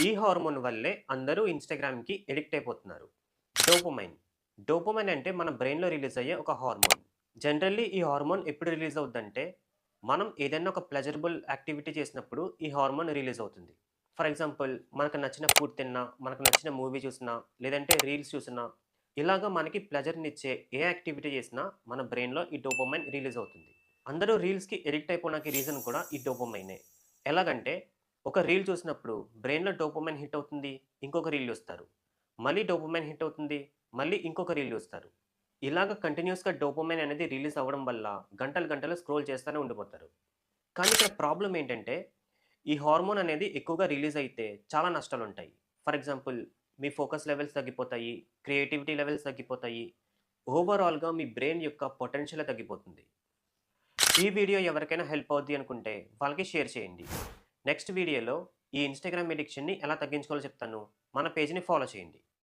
ఈ హార్మోన్ వల్లే అందరూ ఇన్‌స్టాగ్రామ్‌కి అడిక్ట్ అయిపోతున్నారు. డోపమైన్. డోపమైన్ అంటే మన బ్రెయిన్‌లో రిలీజ్ అయ్యే ఒక హార్మోన్. జనరల్లీ ఈ హార్మోన్ ఎప్పుడు రిలీజ్ అవుద్దంటే, మనం ఏదైనా ఒక ప్లెజరబుల్ యాక్టివిటీ చేసినప్పుడు ఈ హార్మోన్ రిలీజ్ అవుతుంది. ఫర్ ఎగ్జాంపుల్ మనకు నచ్చిన ఫుడ్ తిన్నా, మనకు నచ్చిన మూవీ చూసినా, లేదంటే రీల్స్ చూసినా, ఇలాగ మనకి ప్లెజర్‌నిచ్చే ఏ యాక్టివిటీ చేసినా మన బ్రెయిన్‌లో ఈ డోపమైన్ రిలీజ్ అవుతుంది. అందరూ రీల్స్‌కి అడిక్ట్ అయిపోవడానికి రీజన్ కూడా ఈ డోపమైనే. ఎలాగంటే ఒక రీల్ చూసినప్పుడు బ్రెయిన్‌లో డోపమైన్ హిట్ అవుతుంది. ఇంకొక రీల్ చూస్తారు. మళ్ళీ డోపమైన్ హిట్ అవుతుంది. మళ్ళీ ఇంకొక రీల్ చూస్తారు. ఇలాగ కంటిన్యూయస్‌గా డోపమైన్ అనేది రిలీజ్ అవ్వడం వల్ల గంటలు గంటలు స్క్రోల్ చేస్తూనే ఉండిపోతారు. కానీ ఇక్కడ ప్రాబ్లమ్ ఏంటంటే, ఈ హార్మోన్ అనేది ఎక్కువగా రిలీజ్ అయితే చాలా నష్టాలుంటాయి. ఫర్ ఎగ్జాంపుల్ మీ ఫోకస్ లెవెల్స్ తగ్గిపోతాయి. క్రియేటివిటీ లెవెల్స్ తగ్గిపోతాయి. ఓవరాల్‌గా మీ బ్రెయిన్ యొక్క పొటెన్షియలే తగ్గిపోతుంది. ఈ వీడియో ఎవరికైనా హెల్ప్ అవుద్ది అనుకుంటే వాళ్ళకి షేర్ చేయండి. నెక్స్ట్ వీడియోలో ఈ ఇన్‌స్టాగ్రామ్ అడిక్షన్‌ని ఎలా తగ్గించుకోవాలో చెప్తాను. మన పేజ్‌ని ఫాలో చేయండి.